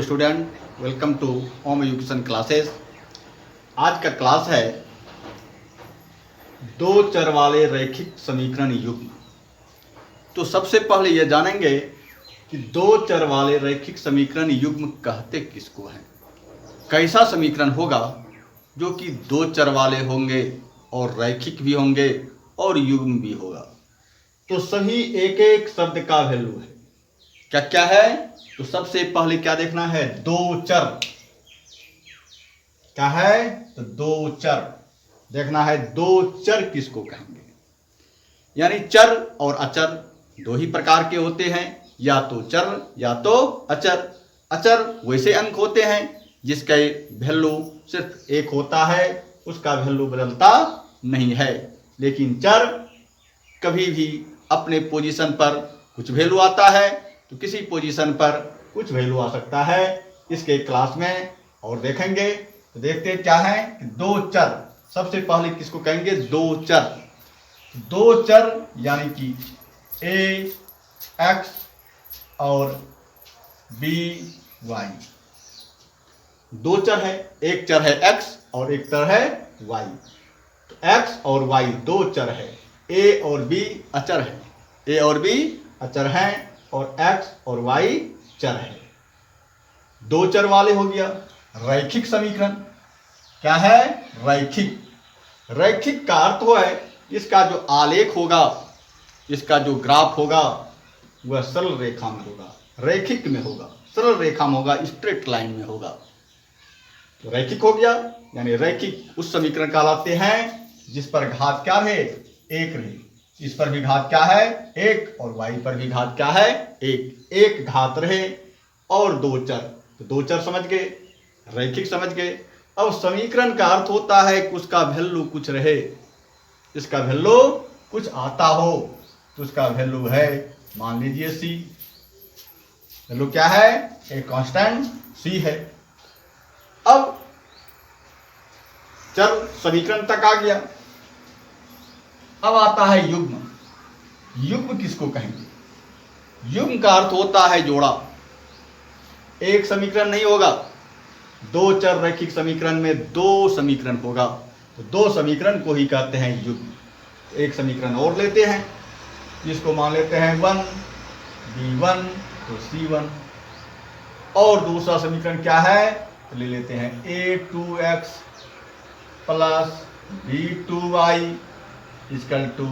Hello student, welcome to home education classes. आज का class है दो चर वाले रैखिक समीकरण युग्म। तो सबसे पहले यह जानेंगे कि दो चर वाले रैखिक समीकरण युग्म कहते किसको हैं। कैसा समीकरण होगा जो कि दो चर वाले होंगे और रैखिक भी होंगे और युग्म भी होगा। तो सभी एक एक शब्द का वैल्यू है। क्या क्या है? तो सबसे पहले क्या देखना है, दो चर। क्या है? तो दो चर देखना है। दो चर किसको कहेंगे? यानी चर और अचर दो ही प्रकार के होते हैं, या तो चर या तो अचर। अचर वैसे अंक होते हैं जिसका वैल्यू सिर्फ एक होता है, उसका वैल्यू बदलता नहीं है। लेकिन चर कभी भी अपने पोजीशन पर कुछ वैल्यू आता है तो किसी पोजीशन पर कुछ वैल्यू आ सकता है। इसके क्लास में और देखेंगे। तो देखते हैं क्या है कि दो चर। सबसे पहले किसको कहेंगे? दो चर। दो चर यानी कि ए एक्स और बी वाई। दो चर है, एक चर है एक्स और एक चर है वाई। तो एक्स और वाई दो चर है, ए और बी अचर है। ए और बी अचर हैं और एक्स और वाई चर है। दो चर वाले हो गया रैखिक समीकरण। क्या है? रैखिक। रैखिक का अर्थ है इसका जो आलेख होगा, इसका जो ग्राफ होगा वह सरल रेखा में होगा, रैखिक में होगा, सरल रेखा में होगा, स्ट्रेट लाइन में होगा। तो रैखिक हो गया। यानी रैखिक उस समीकरण कहलाते हैं जिस पर घात क्या रहे? एक रहे। इस पर भी घात क्या है? एक। और वाई पर भी घात क्या है? एक। एक घात रहे और दो चर। तो दो चर समझ गए, रैखिक समझ गए। अब समीकरण का अर्थ होता है कि उसका वैल्यू कुछ रहे, इसका वैल्यू कुछ आता हो। तो उसका वैल्यू है, मान लीजिए सी। वैल्यू क्या है? एक कांस्टेंट सी है। अब चर समीकरण तक आ गया। अब आता है युग्म। युग्म किसको कहेंगे? युग्म का अर्थ होता है जोड़ा। एक समीकरण नहीं होगा, दो चर रैखिक समीकरण में दो समीकरण होगा। तो दो समीकरण को ही कहते हैं युग्म। एक समीकरण और लेते हैं जिसको मान लेते हैं वन, b1 तो c1। और दूसरा समीकरण क्या है? तो ले लेते हैं a2x plus b2y equal to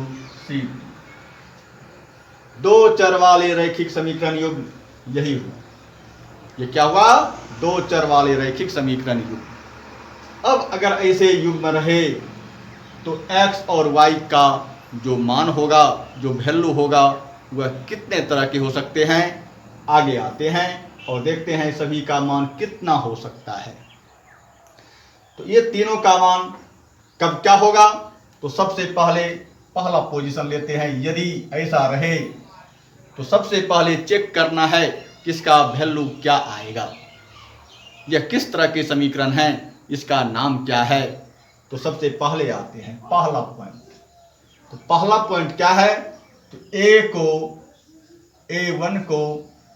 c2। दो चर वाले रैखिक समीकरण युग्म यही हुआ। ये क्या हुआ? दो चर वाले रैखिक समीकरण युग्म। अब अगर ऐसे युग्म रहे तो x और y का जो मान होगा, जो वैल्यू होगा, वह कितने तरह के हो सकते हैं। आगे आते हैं और देखते हैं सभी का मान कितना हो सकता है। तो ये तीनों का मान कब क्या होगा? तो सबसे पहले पहला पोजीशन लेते हैं। यदि ऐसा रहे तो सबसे पहले चेक करना है किसका वैल्यू क्या आएगा, यह किस तरह के समीकरण हैं, इसका नाम क्या है। तो सबसे पहले आते हैं पहला पॉइंट। तो पहला पॉइंट क्या है? तो a1 को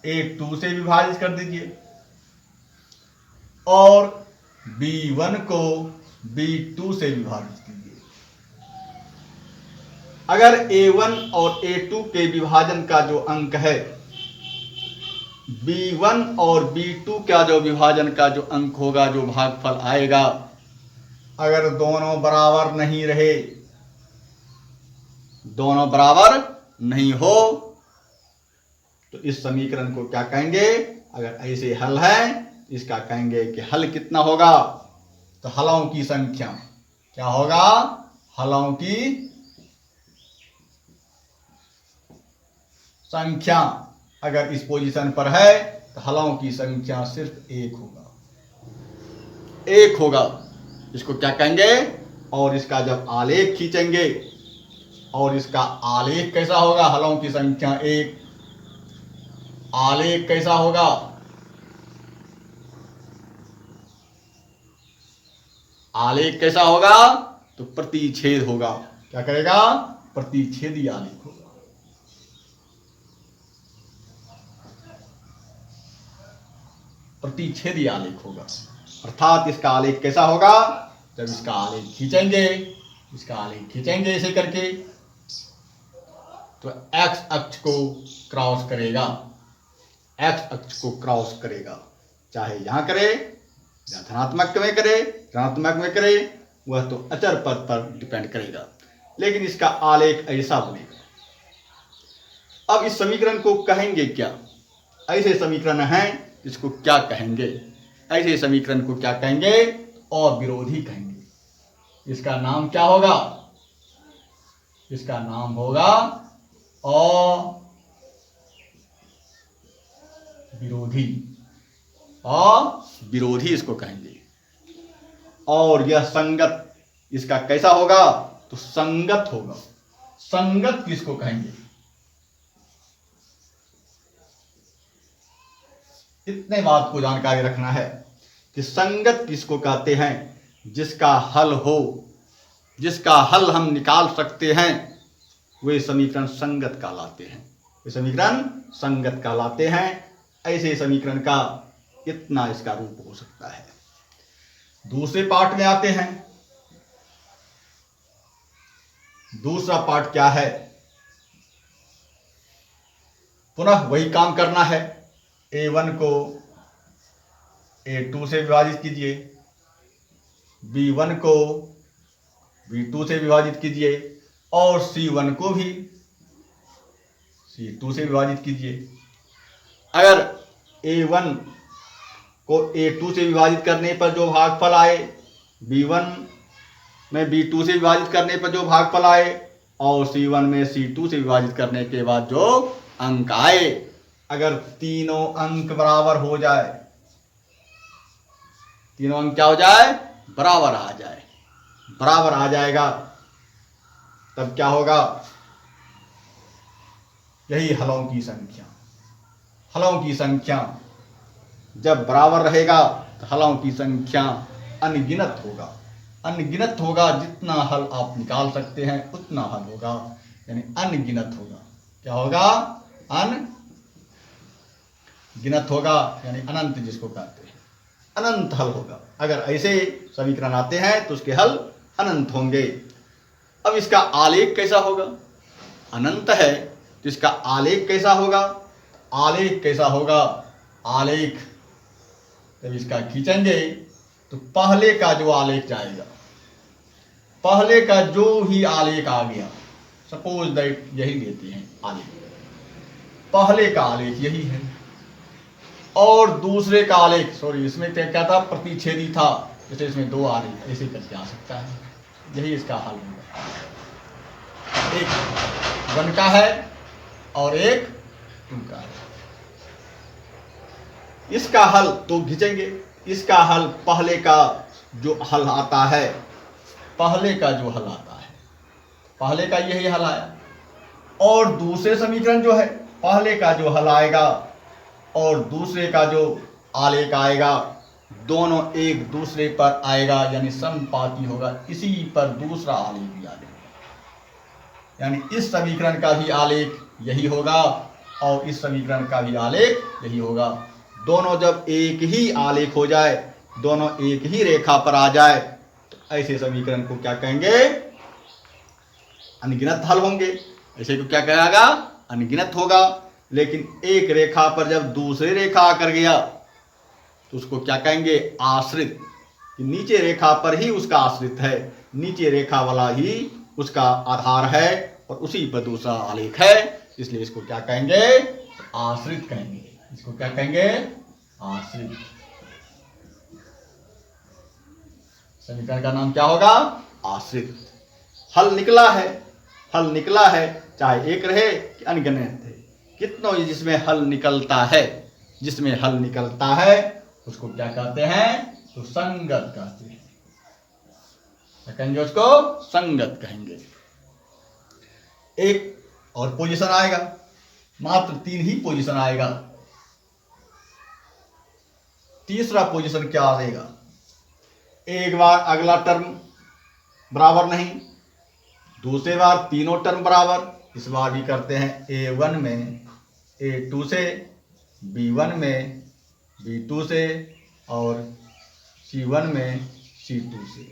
a2 से विभाजित कर दीजिए और b1 को b2 से विभाजित कीजिए। अगर a1 और a2 के विभाजन का जो अंक है, b1 और b2 का जो विभाजन का जो अंक होगा, जो भागफल आएगा, अगर दोनों बराबर नहीं रहे, दोनों बराबर नहीं हो, तो इस समीकरण को क्या कहेंगे? अगर ऐसे हल है इसका कहेंगे कि हल कितना होगा? तो हलों की संख्या क्या होगा? हलों की संख्या अगर इस पोजीशन पर है तो हलों की संख्या सिर्फ एक होगा, एक होगा। इसको क्या कहेंगे? और इसका जब आलेख खींचेंगे, और इसका आलेख कैसा होगा? हलों की संख्या एक। आलेख कैसा होगा? आलेख कैसा होगा? तो प्रतिच्छेद होगा। क्या करेगा? प्रतिच्छेदी आलेख होगा। प्रतिच्छेदी आलेख होगा। अर्थात इसका आलेख कैसा होगा, जब इसका आलेख खींचेंगे, इसका आलेख खींचेंगे ऐसे करके, तो एक्स अक्ष को क्रॉस करेगा, एक्स अक्ष को क्रॉस करेगा, चाहे यहां करे या धनात्मक में करे, ऋणात्मक में करे, वह तो अचर पद पर डिपेंड करेगा, लेकिन इसका आलेख ऐसा बनेगा। अब इस समीकरण को कहेंगे क्या? ऐसे समीकरण हैं इसको क्या कहेंगे? ऐसे समीकरण को क्या कहेंगे? अविरोधी कहेंगे। इसका नाम क्या होगा? इसका नाम होगा अविरोधी। अविरोधी इसको कहेंगे। और यह संगत, इसका कैसा होगा? तो संगत होगा। संगत किसको कहेंगे? इतने बात को जानकारी रखना है कि संगत किसको कहते हैं? जिसका हल हो, जिसका हल हम निकाल सकते हैं, वे समीकरण संगत कहलाते हैं। वे समीकरण संगत कहलाते हैं। ऐसे समीकरण का इतना इसका रूप हो सकता है। दूसरे पार्ट में आते हैं। दूसरा पार्ट क्या है? पुनः वही काम करना है। A1 को A2 से विभाजित कीजिए, B1 को B2 से विभाजित कीजिए और C1 को भी C2 से विभाजित कीजिए। अगर A1 को A2 से विभाजित करने पर जो भागफल आए, B1 में B2 से विभाजित करने पर जो भागफल आए और C1 में C2 से विभाजित करने के बाद जो अंक आए, अगर तीनों अंक बराबर हो जाए, तीनों अंक क्या हो जाए? बराबर आ जाए, बराबर आ जाएगा, तब क्या होगा? यही हलों की संख्या। हलों की संख्या जब बराबर रहेगा तो हलों की संख्या अनगिनत होगा। अनगिनत होगा, जितना हल आप निकाल सकते हैं उतना हल होगा, यानी अनगिनत होगा। क्या होगा? अनगिनत होगा, यानी अनंत जिसको कहते हैं, अनंत हल होगा। अगर ऐसे समीकरण आते हैं तो उसके हल अनंत होंगे। अब इसका आलेख कैसा होगा? अनंत है तो इसका आलेख कैसा होगा? आलेख कैसा होगा? आलेख जब इसका खींचेंगे तो पहले का जो आलेख जाएगा, पहले का जो ही आलेख आ गया, सपोज दैट यही लेते हैं आलेख, पहले का आलेख यही है और दूसरे का आलेख, सॉरी इसमें क्या था? प्रतिच्छेदी था, जैसे इसमें दो आलेख ऐसे करके आ सकता है। यही इसका हल होगा। एक 1 का है और एक 2 का है। इसका हल तो खींचेंगे, इसका हल पहले का जो हल आता है, पहले का जो हल आता है, पहले का यही हल आया और दूसरे समीकरण जो है, पहले का जो हल आएगा और दूसरे का जो आलेख आएगा, दोनों एक दूसरे पर आएगा, यानी समपाती होगा। इसी पर दूसरा आलेख भी आ जाएगा, यानी इस समीकरण का भी आलेख यही होगा और इस समीकरण का भी आलेख यही होगा। दोनों जब एक ही आलेख हो जाए, दोनों एक ही रेखा पर आ जाए, तो ऐसे समीकरण को क्या कहेंगे? अनगिनत हल होंगे। ऐसे को क्या कहेगा? अनगिनत होगा। लेकिन एक रेखा पर जब दूसरी रेखा आकर गया तो उसको क्या कहेंगे? आश्रित। कि नीचे रेखा पर ही उसका आश्रित है, नीचे रेखा वाला ही उसका आधार है और उसी पर दूसरा आलेख है, इसलिए इसको क्या कहेंगे? आश्रित कहेंगे। इसको क्या कहेंगे? आश्रित। समीकरण का नाम क्या होगा? आश्रित। हल निकला है, हल निकला है, चाहे एक रहे कि अनगिनत है, कितनों जिसमें हल निकलता है, जिसमें हल निकलता है उसको क्या कहते हैं? तो संगत कहते हैं। क्या कहेंगे? उसको संगत कहेंगे। एक और पोजीशन आएगा, मात्र 3 ही पोजीशन आएगा। तीसरा पोजीशन क्या आएगा? एक बार अगला टर्म बराबर नहीं, दूसरे बार तीनों टर्म बराबर। इस बार भी करते हैं A1 में A2 से, B1 में B2 से और C1 में C2 से।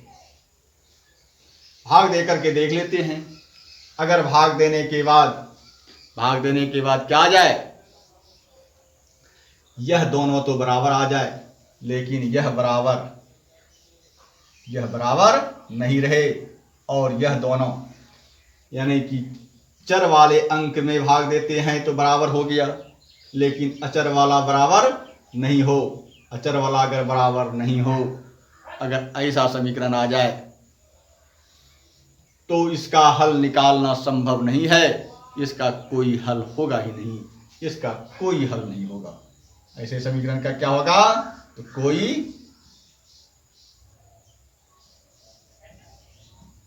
भाग दे करके देख लेते हैं। अगर भाग देने के बाद क्या आ जाए, यह दोनों तो बराबर आ जाए, लेकिन यह बराबर नहीं रहे, और यह दोनों यानी कि चर वाले अंक में भाग देते हैं तो बराबर हो गया, लेकिन अचर वाला बराबर नहीं हो। अचर वाला अगर बराबर नहीं हो, अगर ऐसा समीकरण आ जाए तो इसका हल निकालना संभव नहीं है। इसका कोई हल होगा ही नहीं, इसका कोई हल नहीं होगा। ऐसे समीकरण का क्या होगा, तो कोई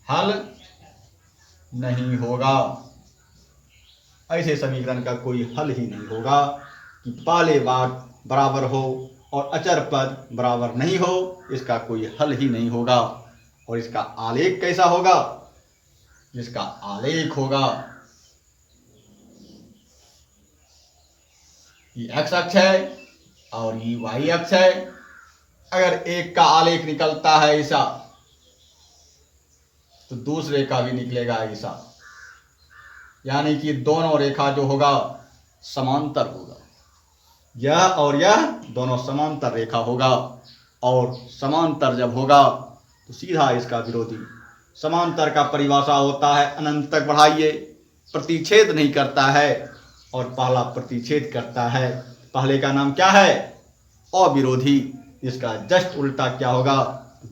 हल नहीं होगा। ऐसे समीकरण का कोई हल ही नहीं होगा कि पहले बात बराबर हो और अचर पद बराबर नहीं हो, इसका कोई हल ही नहीं होगा। और इसका आलेख कैसा होगा, इसका आलेख होगा, ये x अक्ष है और ये y अक्ष है। अगर एक का आलेख निकलता है ऐसा, तो दूसरे का भी निकलेगा ऐसा, यानी कि दोनों रेखा जो होगा समांतर होगा। यह और यह दोनों समांतर रेखा होगा, और समांतर जब होगा तो सीधा इसका विरोधी। समांतर का परिभाषा होता है अनंत तक बढ़ाइए, प्रतिच्छेद नहीं करता है, और पहला प्रतिच्छेद करता है। पहले का नाम क्या है, अविरोधी। इसका जस्ट उल्टा क्या होगा,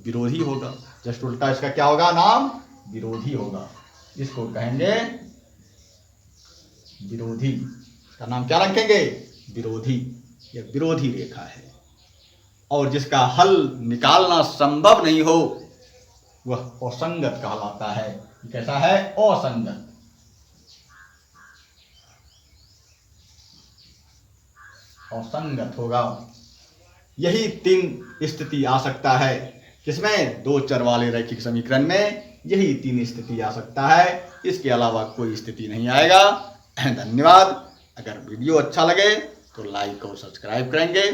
विरोधी होगा। जस्ट उल्टा इसका क्या होगा, नाम विरोधी होगा। इसको कहेंगे विरोधी। इसका नाम क्या रखेंगे, विरोधी। यह विरोधी रेखा है, और जिसका हल निकालना संभव नहीं हो वह असंगत कहलाता है। कैसा है, असंगत। असंगत होगा। यही 3 स्थिति आ सकता है, किसमें, 2 चर वाले रैखिक समीकरण में यही 3 स्थिति आ सकता है। इसके अलावा कोई स्थिति नहीं आएगा। धन्यवाद। अगर वीडियो अच्छा लगे तो लाइक और सब्सक्राइब करेंगे।